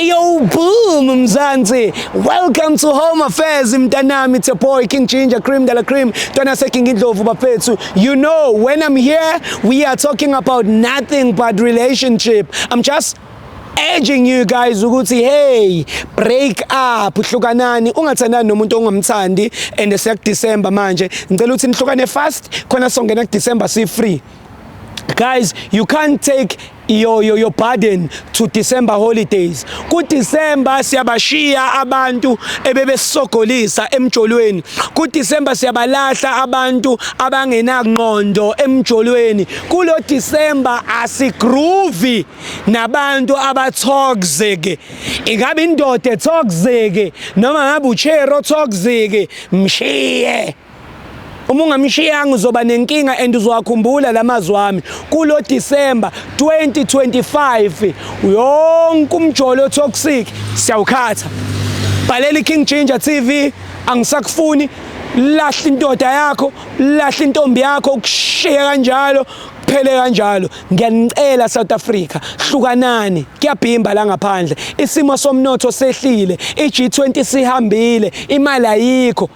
Ayo boom Mzansi. Welcome to Home Affairs mtanami. It's your boy King Ginger Cream de la Cream. Tona se King Indlovu bafethu. You know when I'm here we are talking about nothing but relationship. I'm just urging you guys ukuthi hey break up hlukanani ungathandani nomuntu ongamthandi and seku December manje ngicela ukuthi nihlukane fast khona songena ku December si free. Guys, you can't take your burden to December holidays. Ku December siyabashiya abantu ebebesogolisa emjolweni. Ku December siyabalahla abantu abangenaqondo emjolweni. Kulo December asigroove nabantu abatoxic. Ingabe indoda toxic noma ngabe uchero toxic mshiye. Uma ungamshiyanga uzoba nenkinga and uzowakhumbula lamazwi wami kulo December 2025 yonke umjolo toxic siyawukhatha. Balela King Ginger TV angisakufuni lahla indoda yakho lahla intombi yakho ukushiya kanjalo kuphele kanjalo. Ngiyanicela South Africa hlukanani kuyabhimba la ngaphandle isimo somnotho sehlile iG20 sihambile imali ayikho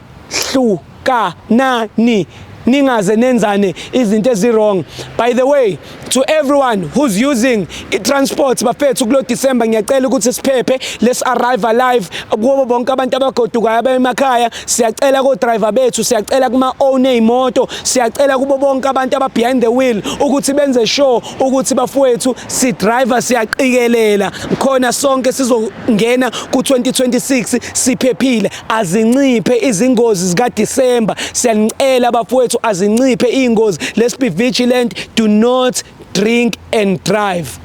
hlukanani ningaze nenzane izinto ezirong. By the way, to everyone who's using transport bafethu kulo December ngiyacela ukuthi siphephe. Let's arrive alive kubo bonke abantu abagodukayo abemakhaya. Siyacela ko driver bethu, siyacela kuma own imoto, siyacela kubo bonke abantu aba behind the wheel ukuthi benze sure ukuthi bafowethu si driver siyaqikelela khona sonke sizongena ku 2026 siphephile. Azinciphe izingozi zika December. Siyanicela bafowethu azinciphe ingozi. Let's be vigilant. Do not drink and drive.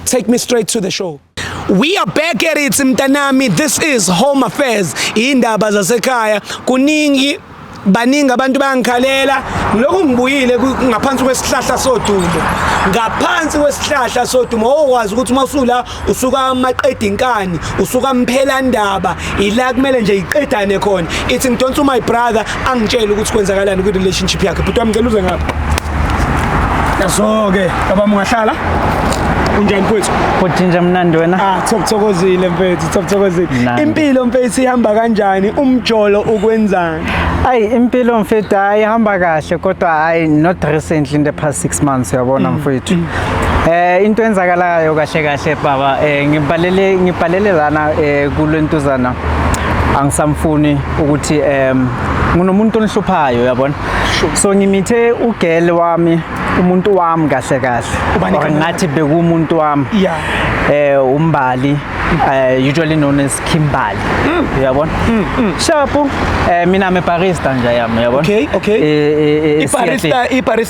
Take me straight to the show. We are back at it mtanami. This is Home Affairs. Indaba zasekhaya kuningi baningi abantu bangikhalela lokhu ngibuyile ngaphansi kwesihlahla sodumo. Ngaphansi kwesihlahla sodumo okwazi ukuthi masula usuka amaqeda inkani usuka mphela ndaba ila kumele nje iqedane khona. Ithi ngidonsa my brother angitshela ukuthi kwenzakalani ku relationship yakhe. But wami ngicela uze ngapha. Naso ke baba mungahlala unjani mfethu? Kuthinja mnandi wena? Thokozile mfethu, thokozile. Impilo mfethu ihamba kanjani? Umjolo ukwenzani? Ayi impilo mfethu ayihamba kahle kodwa hayi not recently in the past 6 months uyabona mfethu. Into enzakalayo kahle kahle baba ngibhalele lana kulentuzana angisamfuni ukuthi ngunomuntu onhluphayo uyabona. So ngimithe ugele wami umuntu wami kahle kahle ngathi bekumuntu wami umbali usually known as Kimbali uyabona. Shapo mina ame barista nje yami uyabona. Okay.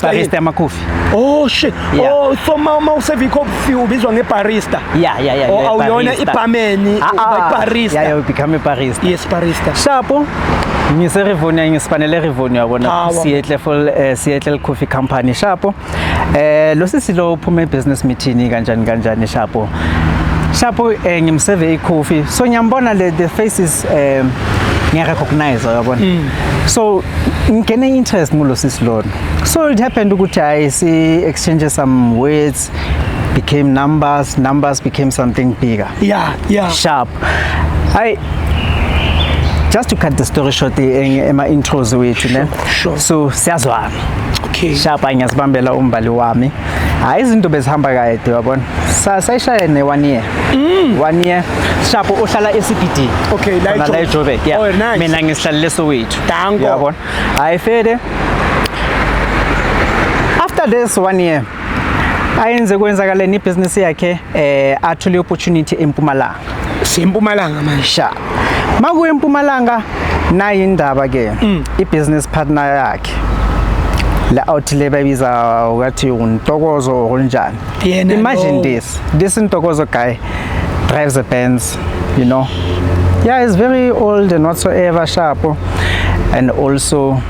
Barista makufi. Oh shit. Oh so mama userve coffee ubizwa ngebarista. Yeah. Oh awuyona ibarman barista. Yeah, you become a barista. Yes, barista. Shapo ngiseRivonia ngispanele Rivonia yabona Seattle Coffee Company Shapo. Lo sisilo uphume business meeting kanjani Shapo ngimserve coffee so ngiyambona the faces ngiyarecognize yabona. So ngene interest mulo sisilona. So it happened ukuthi I see exchange some words became numbers became something bigger. Yeah. Sharp. Just to cut the story short ema intros wethu ne. Sure. So siyazwana. Okay. Sharp ngiyasibambela umbali wami. Hayi izinto bezihamba kahle uyabona. Sayishaya ne 1 year. 1 year. Sharp uhlala eCBD. Okay, la eJoburg. Yeah. Oh, nice. Mina ngisihlalele Soweto. Danko. Uyabona. Hayi fede. After this 1 year ayenze kwenzakala ni business yakhe actually opportunity eMpumalanga. Sempumalanga manje. Sharp. Maku eMpumalanga nayi indaba ke ibusiness partner yakhe la outlet babiza ukuthi uNtokozo onjani. Imagine this Ntokozo guy drives a Benz, you know. Yeah, he's very old and whatsoever Sharp, and also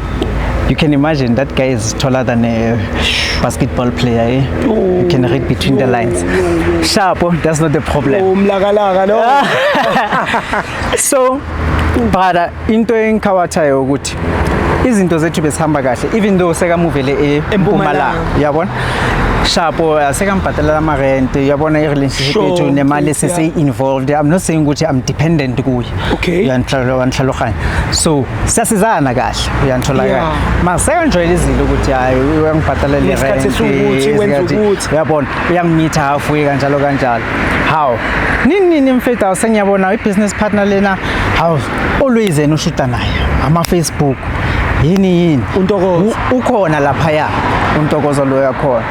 you can imagine that guy is taller than a basketball player. You can read between the lines. Sharp, that's not the problem. So, brother, into enkhawathayo ukuthi izinto zethu besihamba kahle even though seka move le eMpumalanga yabona shapo asekambhatalela ama rent uyabona i-relationship Sure, yethu nemali yeah. sese-involved. I'm not saying ukuthi I'm dependent kuye. Okay. Uyanhlaloganya. So siyasizana kahle uyanthola Yeah. kahle. Masekujwayelezile ukuthi hayi uyangibhatalela Ngesikhathi i-rent. esiwukuthi, wenza ukuthi. Uyabona uyangimitha halfway kanjalo. How nini mfethu awusengiyabona i-business partner lena how always yena ushuta naye ama-Facebook yini uNtokozo ukhona laphaya uNtokozo lo yakhona.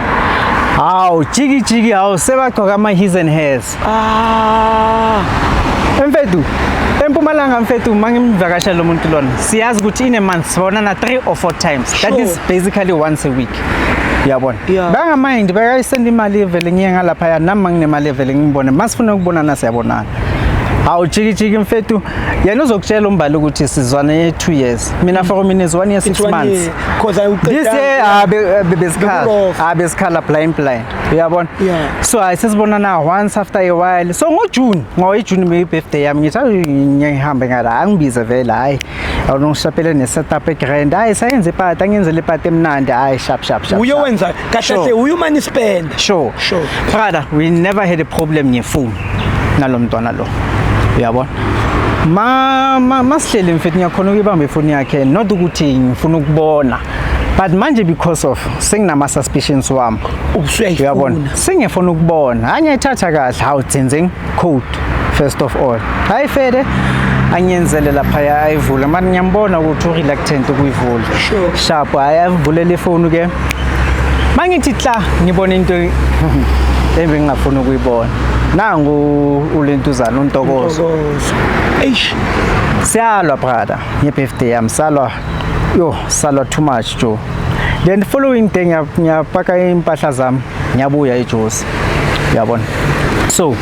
Hawu jiki hawu sebagcoka ama-his and hers. Mfethu eMpumalanga mfethu mangimvakashela lo muntu lona siyazi ukuthi in a month sibonana 3 or 4 times. That is basically once a week. Uyabona? Yeah. Bangamind bayayisenda imali vele ngiye ngalaphaya nami manginemali vele ngibone masifuna ukubonana siyabonana. Hawu jiki mfethu yena uzokutshela umbali ukuthi sizwane 2 years. Mina for mina is 1 year 6 months. This year besikhala blind. Uyabona? Yeah. So sesibonana once after a while. So ngoJune my birthday yami ngithi ngihambe ngala angibize vele hayi. Awunongishapele ne setup egrand. Hayi sayenze ipati angenzele ipati emnandi hayi sharp. uye wenza kahle uye mani spend. Sure. Brother, we never had a problem ngefoni nalo mntwana lo. Uyabona? Masihlele mfethu ngiyakhona ukubamba ifoni yakhe not ukuthi ngifuna ukubona. But manje because of senginama suspicions wami uyabona sengifuna ukubona angiyithatha kahle how tsenze code first of all hayi fede angiyenzele lapha ayivula manje ngiyambona ukuthi u reluctant ukuyivula sharp ayavulela ifoni ke mangithi tla ngibona into ebengingafuna ukuyibona nangu ulentuzana uNtokozo siyalwa brother nge-birthday yami salwa too much Joe. Then the following day ngiyapaka impahla zami ngiyabuya eJozi uyabona. So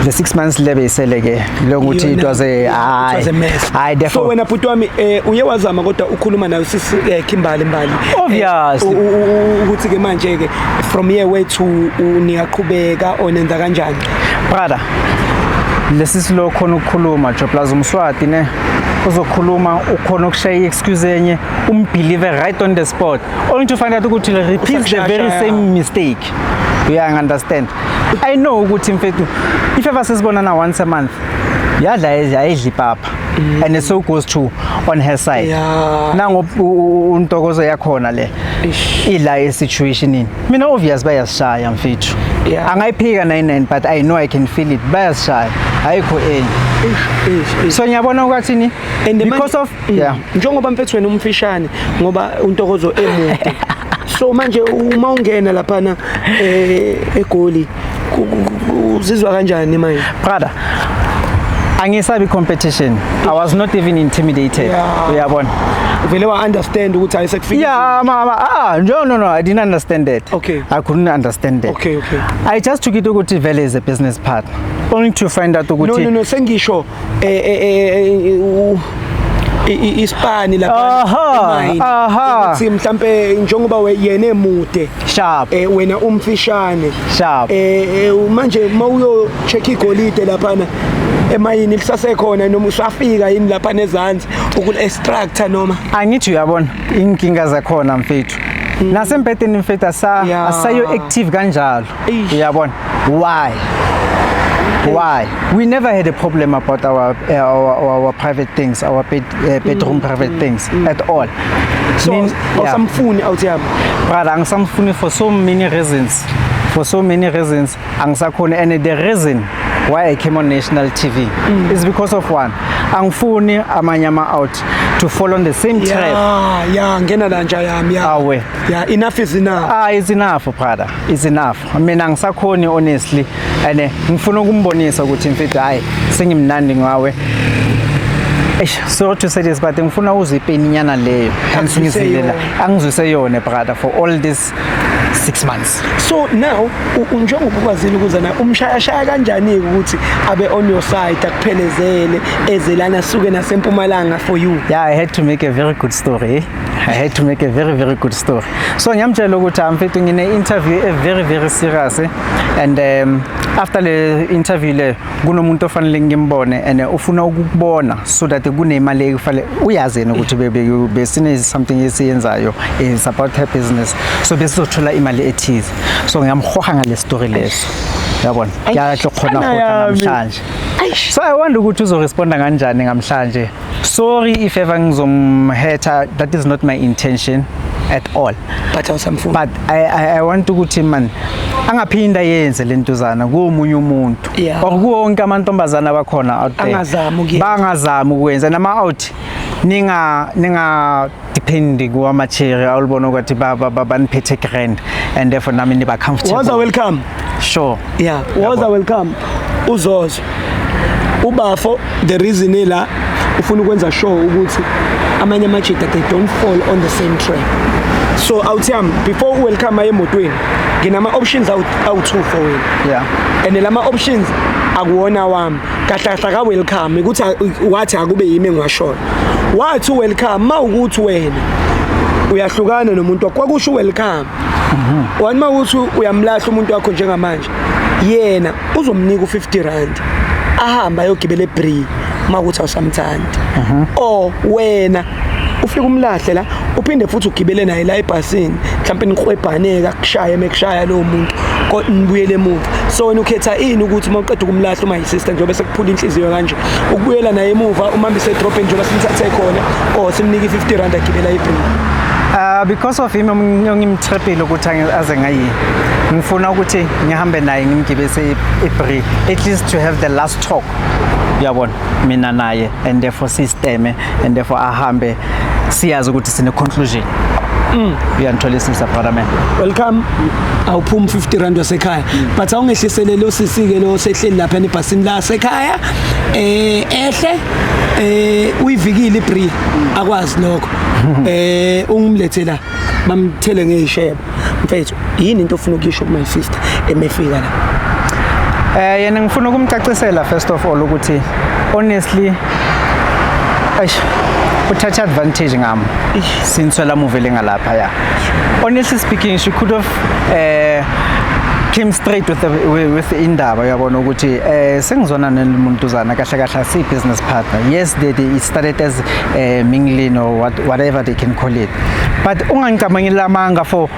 the 6 months lebe iseleke lokuthi it was a mess. So wena bhuti wami uye wazama kodwa ukhuluma nayo sisi Khimbali Mbali. Obviously. Ukuthi ke manje ke from here way to niyaqhubeka onenza kanjani? Brother lesi silo khona ukukhuluma Joe plus umswati ne uzokhuluma ukhona ukushaya excuse enye umbelieve right on the spot only to find out ukuthi repeats the very same mistake. You understand? I know ukuthi mfethu if ever sesibonana once a month yadla ayidli papa and so goes to on her side. Nango uNtokozo yakhona le ila situation ini mina obvious bayasishaya mfethu angayiphika 99 but I know I can feel it bayasishaya ayikho enye so ngiyabona ukuthi because of njengoba mfethu wena umfishane ngoba uNtokozo emude so manje uma ungena lapha na eGoli uzizwa kanjani manje brother angisabi competition I was not even intimidated uyabona vele wa understand ukuthi ayisekufika no I didn't understand that. Okay. I couldn't understand that. Okay. I just took it ukuthi vele is a business partner only to find out ukuthi no sengisho ispani lapha ukuthi mhlambe njengoba yena emude sharp wena umfishane sharp manje mawuyo check igolide lapha emayini lisasekhona noma usafika yini lapha nezansi ukul extractor noma angithi uyabona inkinga zakhona mfethu nasempetheni mfethu asayo active kanjalo uyabona why we never had a problem about our private things our bedroom private things at all so awusamfuni awuthiyami brother angisamfuni for so many reasons angisakhona and the reason why I came on national TV is because of one angifuni amanyama out to fall on the same trap ngena la nja yami awe enough is enough it's enough brother it's enough mina ngisakhoni honestly and ngifuna ukumbonisa ukuthi mfethu hayi sengimnandi ngawe so to say this but ngifuna uzipeni nyana leyo angizwise yona brother for all this 6 months. So now njengoba ukwazile ukuzana umshaya kanjani ukuthi abe on your side akuphelezele ezelana suke naseMpumalanga for you? I had to make a very good story. I had to make a very, very good story. So ngiyamtshela ukuthi mfethu ngine interview a very, very serious and after the interview le kunomuntu ofanele ngimbone and ufuna ukubona so that kunemali ekufanele uyazi ukuthi besine something esiyenzayo is about her business so besizothola imali ethize so ngiyamhoha ngale story leso yabona ngiyahle khona namhlanje so I wonder ukuthi uzoresponda kanjani namhlanje. Sorry if ever ngizomhetha, that is not my intention at all. But I want ukuthi man angaphinda yenze lentuzana komunye umuntu or kuwonke amantombazana abakhona out there bangazama ukwenza nama out ninga depending kuwa material ulibona ukuthi baniphethe grand and therefore nami niba comfortable. Was welcome. Sure. Yeah, was welcome. Uzozo ubafo the reason ela ufuna ukwenza show ukuthi amanye amajita they don't fall on the same track. So awuthiyami before welcome emotweni nginama options out two for wena. Yeah. And lama options akuwona wami kahle ka welcome ukuthi wathi akube yimi engwashona. Wathi welcome mawukuthi wena uyahlukana nomuntu wakwakusho welcome. Wani mawuthi uyamlahla umuntu wakho njengamanje yena uzomnika u50 ahamba ayogibela eBree makuthi awusamthandi or wena ufika umlahle la uphinde futhi ugibele naye la ebhasini mhlawumbe niqhwebhaneka kushaya emekushaya lo muntu kodwa nibuyele emuva so wena ukhetha ini ukuthi mawuqeda ukumlahla uma yisister njengoba sekuphula inhliziyo kanje ukubuyela naye emuva uma bese drop njengoba simthathe khona or simnika i50 agibela eBree. Because of him ngimtrepile ukuthi aze ngayi ngifuna ukuthi ngihambe naye ngimgibese eBree at least to have the last talk yabona mina naye and therefore system and therefore ahambe siyazi ukuthi sine conclusion uyantholisisa brother man. Welcome awuphuma R50 wasekhaya but awungehlisele lo sisike lo sehleli lapha ebhasini la sekhaya ehle uyivikile iBree akwazi lokho ungumlethe la bamthele ngeshebo mfethu yini into ofuna ukuyisho my sister emefika la yena ngifuna ukumcacisela first of all ukuthi honestly uthatha advantage ngami since la move lengalapha ya honestly speaking she could have came straight with indaba yabona ukuthi sengizona nemuntuzana kahle kahle si business partner. Yes, it started as mingling or whatever they can call it, but ungangicabangela amanga for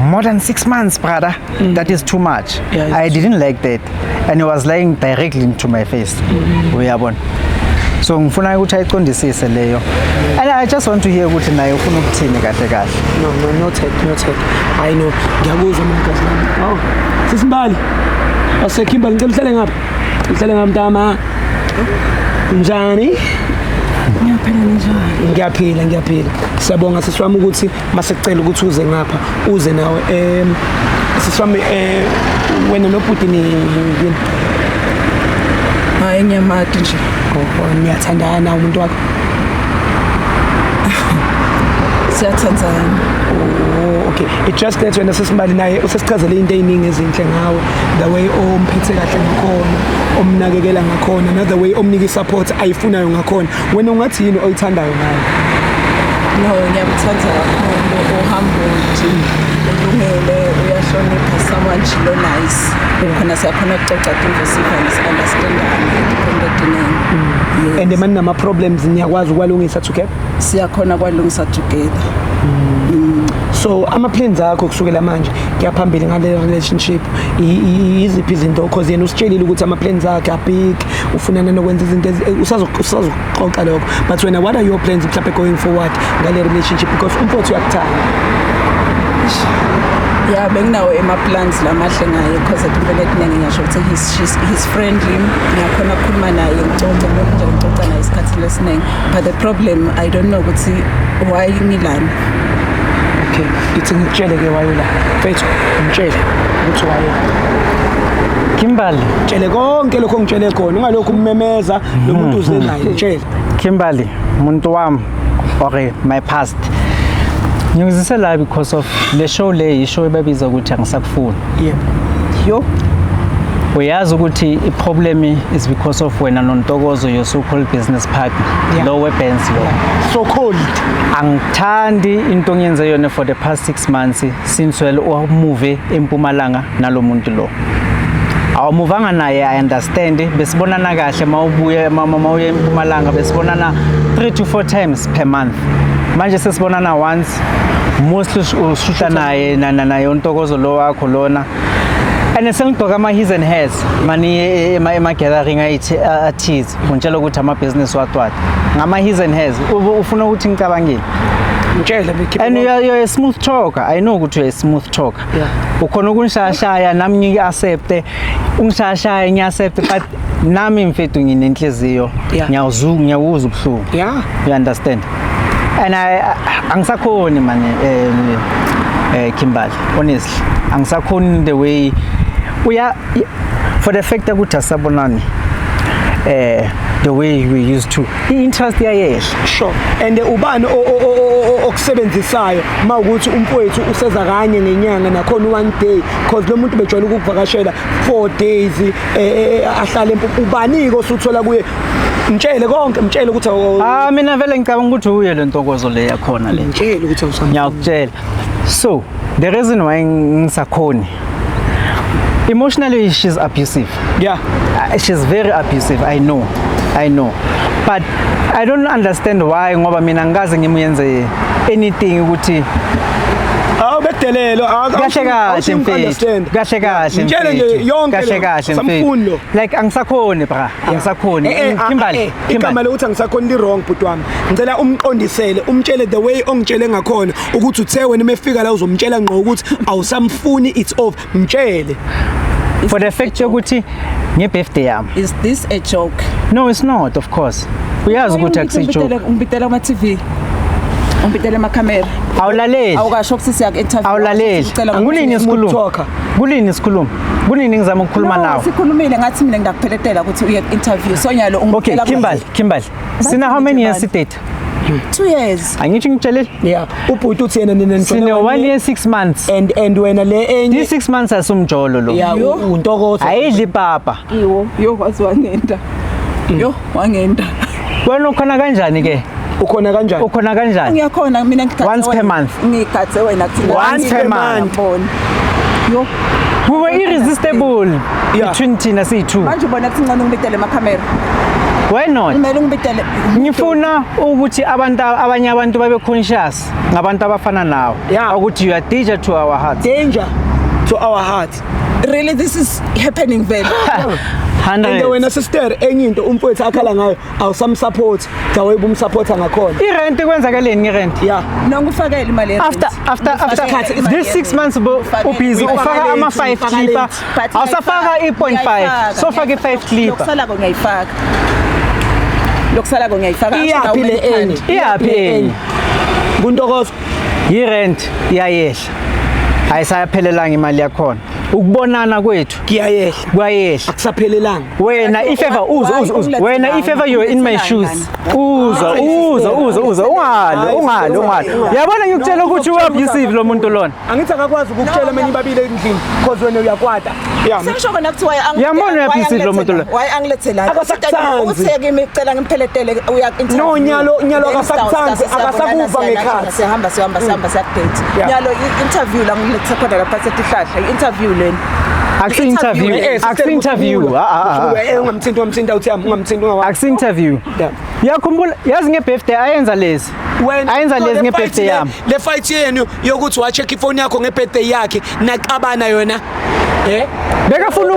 more than 6 months brother. That is too much. I didn't like that and he was lying directly into my face uyabona so ngifuna ukuthi ayiqondisise leyo and I just want to hear ukuthi naye ufuna ukuthini kahle kahle. No noted I know ngiyakuzwa mnikazi nami. Oh sisimbali asekhimbali ngicela uhlale ngapha uhlale ngamntama njani ngiyaphila siyabonga sisiwami ukuthi masicela ukuthi uze ngapha uze nawe sisiwami wena nobhuti ni hayi ngiyamati nje niyathandana umuntu wakho siyathandana. Okay, it just that wena sesimbali naye usesichazele into eziningi ezinhle ngawe the way omphethe kahle ngakhona omnakekela ngakhona another way omnika support ayifunayo ngakhona wena ungathi yini oyithandayo ngayo? No ngiyamthanda kakhulu uhumble ulungele uyahlonipha someone chilo nice khona siyakhona ukuxoxa imvesive and understanding independent and man nama problems niyakwazi ukwalungisa together siyakhona kwalungisa together. So ama plans akho kusukela manje kuyaphambili ngale relationship iziphi izinto because yena usitshelile ukuthi ama plans akhe abig ufunana nokwenza izinto usazoxoxa lokho but wena what are your plans mhlawumbe going forward ngale relationship because umfowethu uyakuthanda? Yeah, benginawo ema-plans lamahle ngaye because vele kuningi ngisho ukuthi he's friendly ngiyakhona ukukhuluma naye ngixoxe nje ngixoxa naye isikhathi lesiningi but the problem I don't know ukuthi why ngilana. Okay, ithi ngitshele ke why la mfethu ngitshele ukuthi why Kimberly tshele konke lokho ngitshele khona ungalokhu ummemeza lo muntu uze naye tshele. Kimberly umuntu wami okay my past ngizise la because of le show le ishow ebabiza ukuthi angisakufuni. Yeah. Yo uyazi ukuthi i-problem is because of wena noNtokozo, your so-called business partner, lo weapons lo. So cold. Angithandi into ngiyenze yona for the past 6 months since move eMpumalanga nalo muntu lo. Awumuvanga naye, I understand, besibonana kahle mawubuye mawuye eMpumalanga besibonana 3 to 4 times per month. Manje sesibonana once, mostly ushuta naye naye uNtokozo lo wakho lona. And sengigqoka ama his and hers mani ema gathering athize ngitshela ukuthi ama business watwata ngama his and hers ufuna ukuthi ngicabangile Ngitshela and you're a smooth talker. I know ukuthi you're a smooth talker. Ukhona ukunishashaya nami ngiki accept ungishashaya ngi accept but nami mfethu nginenhliziyo ngiyawuza ubuhlungu. You understand? And angisakhoni manje Kimberly, honestly angisakhoni the way we are for the fact ukuthi asabonani the way we used to interest yayehla. Sure. And ubani okusebenzisayo mawukuthi umfowethu useza kanye ngenyanga nakhona 1 day because lo muntu bejwayele ukuvakashela 4 days ahlale ubani ko suthola kuye mtshele konke mtshele ukuthi mina vele ngicabanga ukuthi uye le Ntokozo le yakhona le mtshele ukuthi awusana ngiyakutshela. So the reason why ngisakhoni emotionally she's abusive. She's very abusive. I know but I don't understand why ngoba mina ngikaze ngimuyenze anything ukuthi bedelelo kahle kahle mfethu ngitshele nje yonke samfundo like angisakhoni bra angisakhoni Kimberly igama ukuthi angisakhoni li wrong but wami ngicela umqondisele umtshele the way ongitshele ngakhona ukuthi uthe wena mefika la uzomtshela ngqo ukuthi awusamfuni it's off mtshele for the fact ukuthi ngebirthday yami. Is this a joke? No, it's not, of course. Uyazi ukuthi akusijoke. Umbitela ama TV. Umbitela ama camera. Awulaleli. Awukasho ukuthi siyak interview. Awulaleli. Angulini isikhuluma. Kulini isikhuluma. Kunini ngizama ukukhuluma nawe. Sikhulumile ngathi mina ngidakupheletela ukuthi uye interview. So nyalo umbitela. Okay, Kimberly. Sina how many years date? 2 years. Angithi ngitshelele? Ubhuti uthi yena nina sine 1 year 6 months. And wena le enye 6 months asumjolo lo. uNtokozo. Ayidli papa. Yo wazwangenda. Yo wangenda. Wena ukhona kanjani ke? Ukhona kanjani? Ukhona kanjani? Ngiyakhona mina ngikhathe. Once per month. Ngikhathe wena kuthi once per month. Yo. We were irresistible. Between thina siyi2. Manje ubona kuthi ngcono ngibitele ama camera. Why not? Kumele ngibitele. Ngifuna ukuthi abanye abantu babe conscious ngabantu abafana nawe. Ukuthi you are danger to our heart. Danger to our heart. Really this is happening very. And wena sister enye into umfowethu akhala ngayo awusamsupport jawe bumsupporta ngakhona irent kwenzakaleni irent no ngifakele imali after this 6 months ubusy ufaka ama 5 clipper awusafaka i.5 so faka i5 clipper lokusala ngiyayifaka iyapi enye kuNtokozo irent iyayehla ayisayaphelelanga imali yakhona ukubonana kwethu kwayehla akusaphelelanga wena if ever wena if ever you're in my shoes uza ungalo yabona ngikutshela ukuthi uabusive lo muntu lona angithi akakwazi ukukutshela mina ibabile endlini because wena uyakwata sisho kona kuthi yabona uabusive lo muntu lona why angilethela utheke imicela ngipheletele uya interview no nyalo akasakuthanzi akasakuva ngekhaya sihamba sakudate nyalo interview la ngilethe khona lapha setihlahla interview leni Aku-interview ungamthinta uthi aku-interview yakhumbula yazi ngebirthday ayenza lezi ngebirthday yami le fight yenu yokuthi wa-check ifoni yakho ngebirthday yakhe naqabana yona bekafuna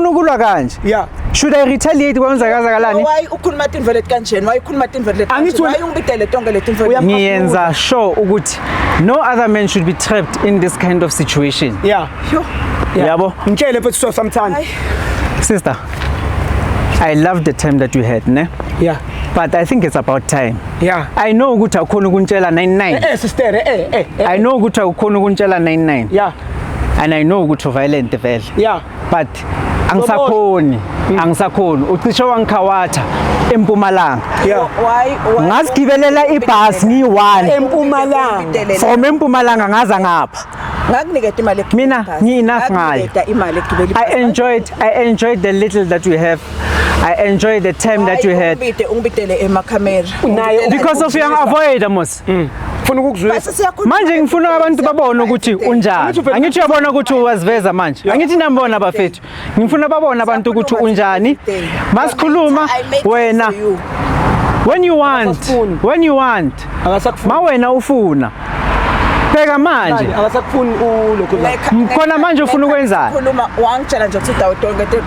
ukulwa kanje should I retaliate kwenzakalani why ukhuluma into leti kanjeni why ukhuluma into leti why ungibidele tonke leti into ngiyenza sure ukuthi no other man should be trapped in this kind of situation yabo ngitshele mfethu so sometimes sister I love the time that you had ne but I think it's about time I know ukuthi akukhona ukuntshela 99 sister I know ukuthi akukhona ukuntshela 99 and I know ukuthi violent vele but angisakhoni ucishe wangikhawatha eMpumalanga ngazigibelela ibhasi ngi1 eMpumalanga from eMpumalanga ngaza ngapha ngakuniketa imali Mina ngi-enough ngayo. I enjoyed the little that we have. I enjoyed the time that we had. Ungibidele emakhamera. Because of young avoid amos. Funa ukuzwisa. Manje ngifuna abantu babone ukuthi unjani. Angithi uyabona ukuthi uwaziveza manje. Angithi nambona bafethu. Ngifuna babone abantu ukuthi unjani. Masikhuluma wena. When you want. Ma wena ufuna. Pheka manje. Akasakufuni lokho la. Khona manje ufuna ukwenzani? Khuluma wangitshela nje ukuthi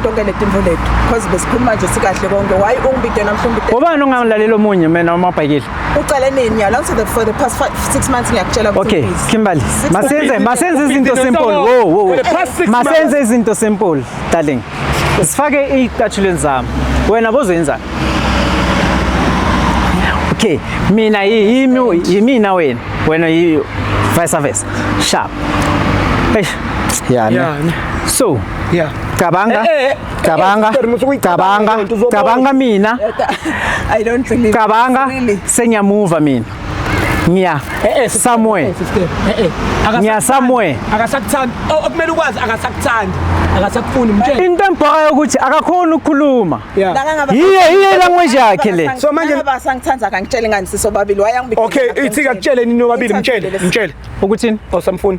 tonke letimvo lethu because besikhuluma nje sikahle konke. Why ungibide namhlanje? Ubani ongamlalela omunye mina umabhekile? Ucela nini nyalo for the past 6 months ngiyakutshela ukuthi Okay, Kimberly. Masenze izinto simple. Whoa. Masenze izinto simple, darling. Sifake iqathuleni zami. Wena bozenzani? Okay, mina yimina wena vice versa. Sharp. Yeah. So, cabanga mina. I don't really Cabanga senyamuva mina. Ngiya somewhere. Ngiya somewhere. Akasakuthanda. Okumele ukwazi akasakuthanda. Akasakufuni mtshela. Into empoqa ukuthi akakhona ukukhuluma. Yiye language yakhe le. So manje basangithanza kangitshela ngani sisobabili wayangibikela. Okay, ithi akutshele nini nobabili mtshele. Ukuthini? Awusamfuni.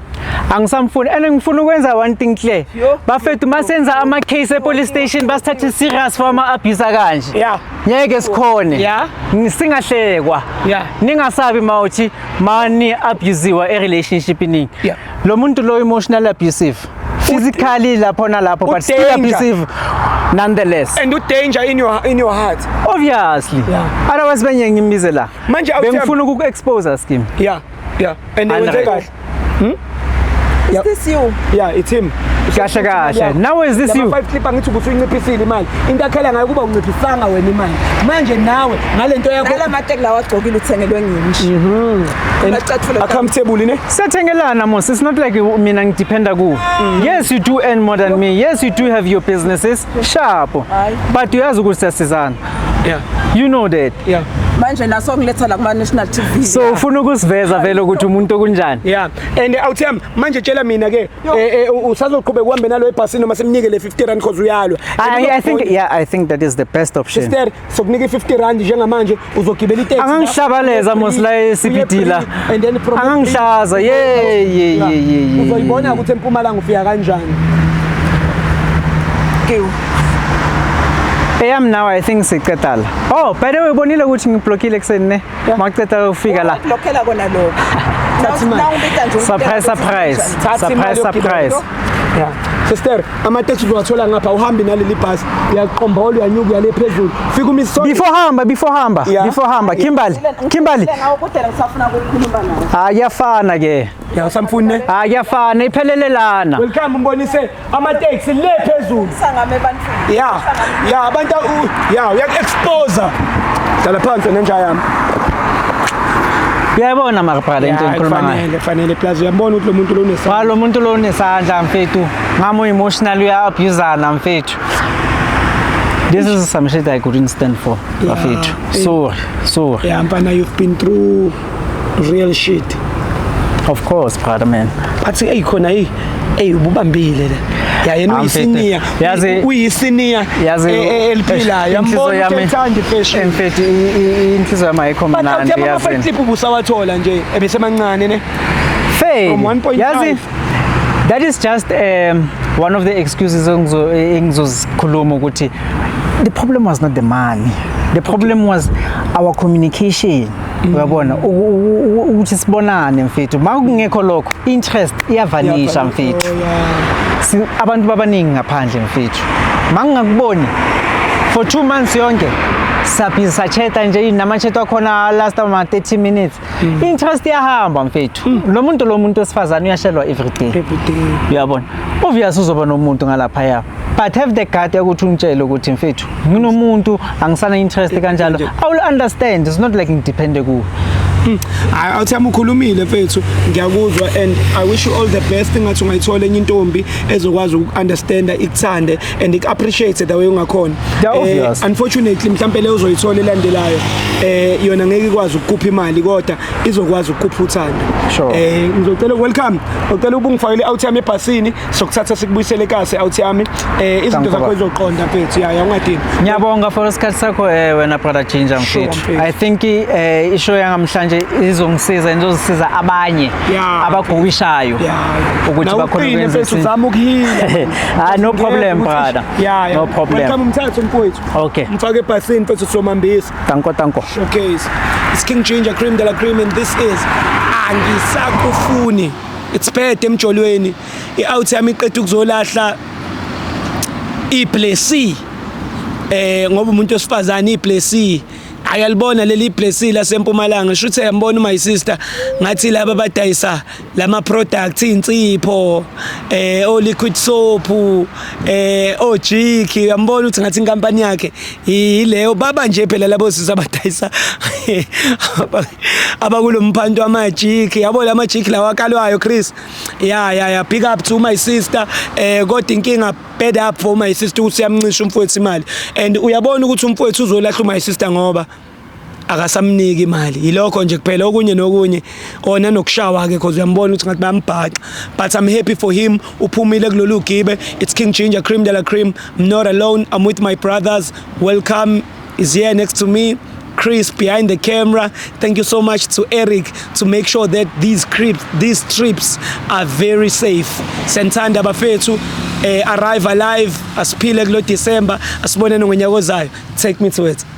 Angisamfuni and ngifuna ukwenza one thing clear. Bafethu masenza ama case epolice station basithathe serious for ama abuse kanje. Yeah. Ngeke sikhone. Yeah. Singahlekwa. Yeah. Ningasabi mawuthi mani abusiwa e relationship ini. Yeah. Lo muntu lo emotional abusive. Physically lapho nalapho but still abusive nonetheless. And danger in your heart. Obviously. Yeah. Otherwise benye ngimize la. Manje bengifuna ukuexpose scheme. Yeah. And they will take us. Is this you? Yeah, it's him. Kahle. Now is this you? 5 clip angithi ukuthi uyinciphisile imali. Into akhala ngayo kuba unciphisanga wena imali. Manje nawe ngalento yakho Ngala matekla wagcokile uthengelwe nginji. Comfortable ne? Sethengelana mos. It's not like mina ngidependa ku. Yes, you do earn more than me. Yes, you do have your businesses. Sharp. But uyazi ukuthi siyasizana. Yeah. You know that. Yeah. Manje naso ngiletha la kuma national TV. So ufuna ukusiveza vele ukuthi umuntu kunjani. Yeah. And awuthi manje tshela mina ke usazoqhubeka uhambe nalo ebhasini noma semnike le 50 rand cause uyalwa. I think that is the best option. Sister, sokunika 50 rand njengamanje uzogibela itaxi. Angangishabaleza mos la eCBD la. And then angangishaza. Yeah. Uzoyibona ukuthi eMpumalanga ufika kanjani. Now I think siqedala. Oh, by the way bonile ukuthi ngiblokile kuseni ne. Maqeda ufika la. Blockela kona lokho. Surprise. Yeah. Sister, ama-taxi uzowathola ngapha uhambe naleli bhasi uyaqomba uyanyuka yale phezulu fika umisona before hamba Kimberly ngisafuna ukukhuluma nawe ayafana ke ya usamfuni ne ayafana iphelelelana welcome umbonise ama-taxi le phezulu sangame bantfu ya abantu uyak-expose dala phansi nenja yami uyayibona maribhala into engikhuluma ngayo fanele plus uyambona ukuthi lo muntu lo unesandla mfethu ngamo emotional uya-abusana mfethu. This is some shit I couldn't stand for mfethu. Sorry. Yeah, Mpana, you've been through real shit. Of course, brother man. But hey khona ubambile la. Ya yena uyisiniya. Uyisiniya eliphilayo. Yambona uthanda ifashion. Mfethu inhliziyo yami ayikho mnandi yazi. But ama clip ubusawathola nje ebesemancane ne. From 1.5. That is just one of the excuses engizozikhuluma ukuthi the problem was not the money. The problem was our communication. Uyabona ukuthi sibonane mfethu makungekho lokho interest iyavanisha mfethu. Abantu babaningi ngaphandle mfethu. Mangingakuboni for 2 months yonke sapisa cheta nje namachetwa akhona last ama 30 minutes. Interest iyahamba mfethu. Lo muntu osifazana uyashelwa every day. Uyabona. Obvious uzoba nomuntu ngalapha ya. But have the guard ukuthi ungitshele ukuthi mfethu nginomuntu angisana interest kanjalo. I will understand. It's not like ngidepende ku. Awuthi ukhulumile mfethu ngiyakuzwa and I wish you all the best ngathi ungayithola enye intombi ezokwazi ukunderstanda ikuthande and ik-appreciate the way ungakhona. Unfortunately mhlambe le uzoyithola elandelayo yona ngeke ikwazi ukukupha imali kodwa izokwazi ukukupha uthando. Ngizocela welcome. Ngicela ubungifakele out yami ebhasini sokuthatha sikubuyisele kahle out yami izinto zakho izoqonda mfethu yaya ungadini. Ngiyabonga for isikhathi sakho wena brother Ginger mfethu. I think ishow yangamhlanje izongisiza izosiza abanye abagobishayo ukuthi bakhona ukwenza uzama ukuhila. No problem brother. No problem. Welcome mthathu mfowethu. Okay. Mfake ebhasini mfethu somambisa. Tanko. Showcase. It's King Ginger Cream de la Cream and this is Angisakufuni. It's bad emjolweni. I-out yami iqedwe ukuzolahla iblessi. Ngoba umuntu osifazana iblessi ayalibona leli blessi laseMpumalanga shuthe yambona my sister ngathi laba badayisa lama products insipho o liquid soap o jiki yambona ukuthi ngathi inkampani yakhe yileyo baba nje phela labo sisa badayisa abakulomphando wamajiki yabo la majiki lawa akalwayo Chris big up to my sister kodwa inkinga bed up for my sister usiyamncisha umfowethu imali and uyabona ukuthi umfowethu uzolahla my sister ngoba akasamniki imali yilokho nje kuphela okunye nokunye ona nokushawa ke because uyambona ukuthi ngathi bayambhaxa but I'm happy for him uphumile kulolu gibe. It's King Ginger Cream de la Cream. I'm not alone, I'm with my brothers. Welcome is here next to me, Chris behind the camera. Thank you so much to Eric to make sure that these trips are very safe. Sentanda bafethu arrive alive asiphile kulo December asibonene ngonyaka ozayo. Take me to it.